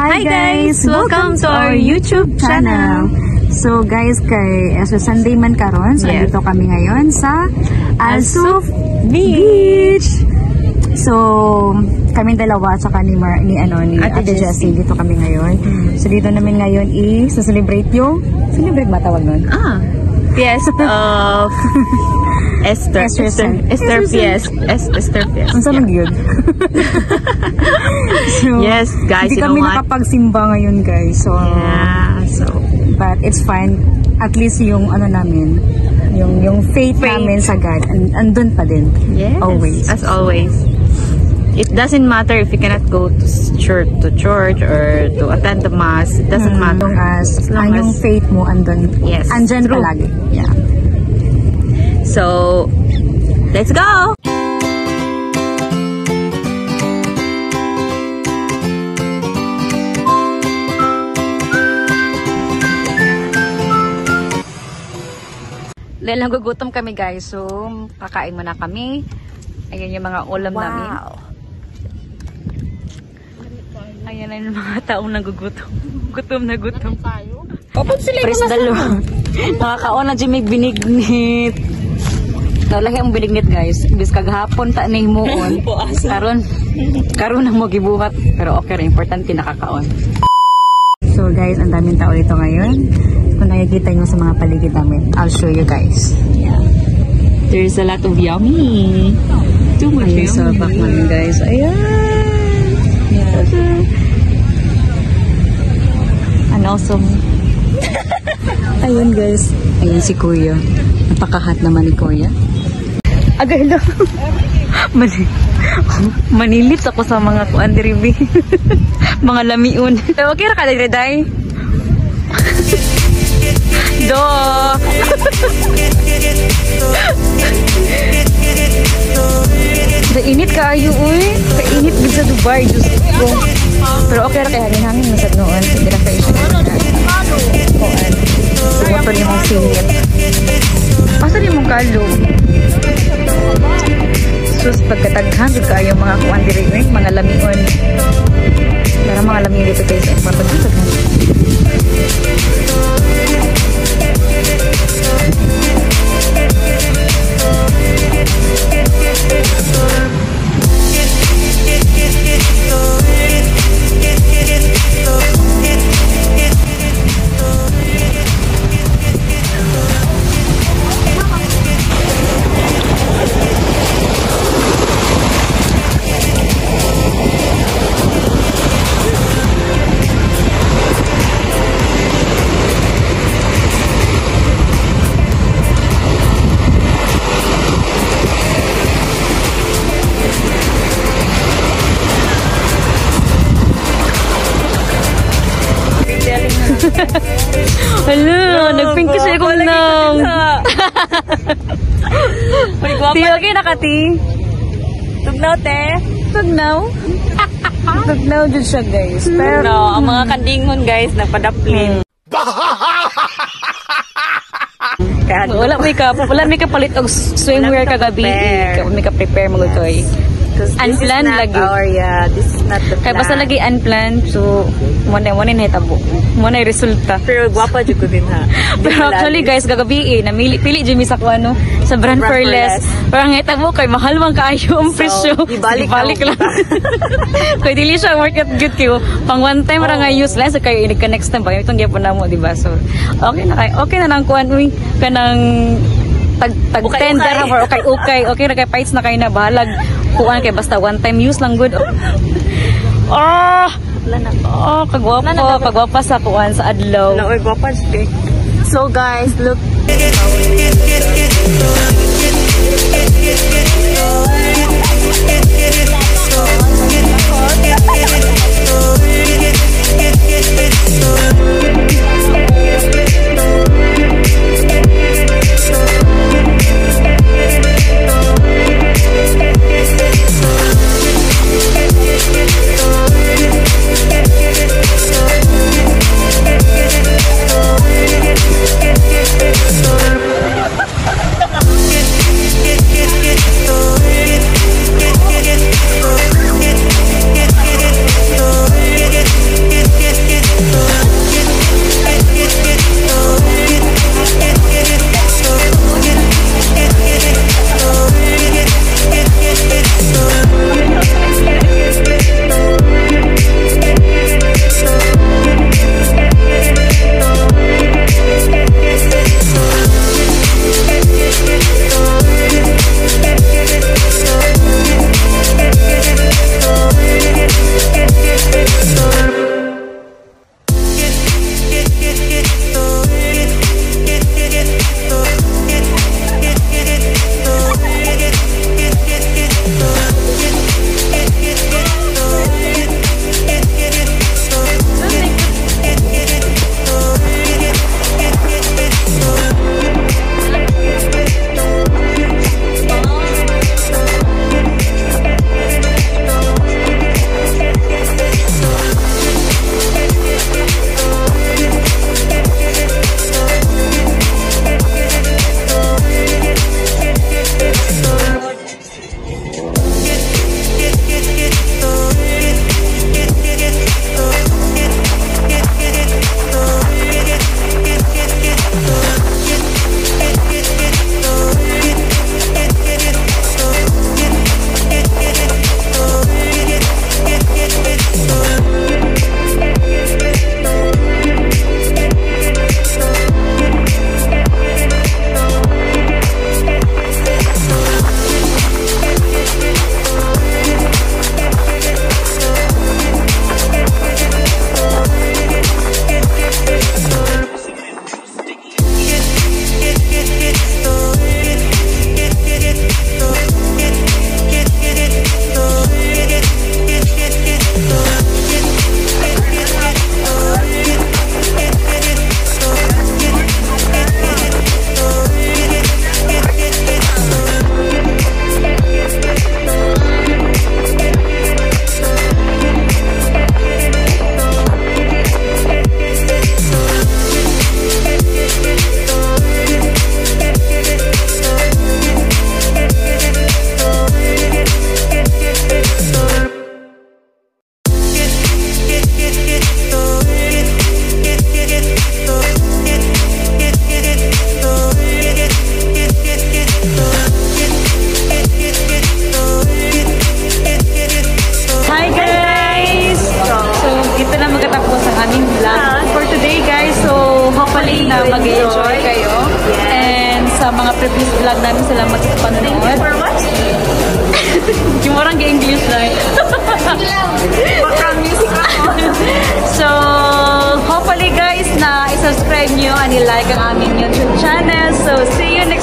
Hi guys! Welcome to our YouTube channel. So guys, so Sunday man karon, so dito kami ngayon sa Alsuf Beach. So kami dalawa sa ni Ate Jessie, dito kami ngayon. So dito namin ngayon i-celebrate yung ba tawag nun? Fiesta of Esther Fiesta. Ang salang yun. So, yes, guys, hindi kami nakapagsimba ngayon, guys. So, but it's fine. At least yung namin, yung faith namin sa God, andun pa din. Yes, always. As always. It doesn't matter if you cannot go to church or to attend the mass. It doesn't matter. As long as yung faith mo andun. Yes, andyan palagi. Yeah. So, let's go! Dahil nagugutom kami guys, so kakain muna kami. Ayan yung mga ulam namin. Ayan na yung mga taong nagugutom. Gutom na gutom. Press the Lord. Nakakaon na dyan may binignit. Nalahi ang binignit guys. Bis kaghapon ta na himuon. Karon ang mo gibuhat. Pero okay rin, importante nakakaon. So guys, ang daming tao dito ngayon. Kung nakikita nyo sa mga paligid namin, I'll show you guys. Yeah. There's a lot of yummy. Too much yummy. Sa back namin guys. Ayan. Yeah. And also, ayun guys. Ayun si Kuya. Napakahat naman ni Kuya. Agay lang. Manilit ako sa mga kuandiribi. Mga lamiun. Okay ra ka dai day. Do. Init kaayo uy. Kainit gid sa Dubai, Diyos ko. Pero okay ra kay hangin-hangin masad noon. Hindi ra kay siya. Sumoto ni mong singit. Pasa ni mong kalo. Sus pagkataghan jud kaayo mga kuan diri mga lamion. Para mga lamion dito guys, mapagtaghan. Hello, nagpink kasi ako lang. Ti, okay na ka, Ti? Tugnaw, te? Tugnaw? Tugnaw dyan siya, guys. Pero, ang mga kandingon, guys, nagpadaplin. Wala may kapalit og swimwear kagabi. May ka-prepare mo gutoy. Unplanned lagi. This is not the plan. Kaya basta lagi unplanned, so muna na hitabo. Muna yung resulta. Pero guwapa dyan ko din ha. Pero actually guys, gagabi pili dyan sa ano, sa brand Pearless. Parang hitabo kay mahal man kaayo ang presyo. Ibalik lang. Kaya dili siya work at good kayo. Pang one time ra nga useless, kayo inig ka next time ba? Itong gyapon na mo, diba? So, okay na nang kuan, uy, kanang tag-tender or okay na kay fights na kayo na bahalag kuan kay basta one time use lang good. Kagwapa sa kuan sa adlaw. So guys, look. hopefully na mag-enjoy kayo. And sa mga previous vlog namin sila magpapanood. Thank you for watching. Yung orang ga-English lang. So, hopefully guys na i-subscribe nyo and i-like ang aming YouTube channel. So, see you next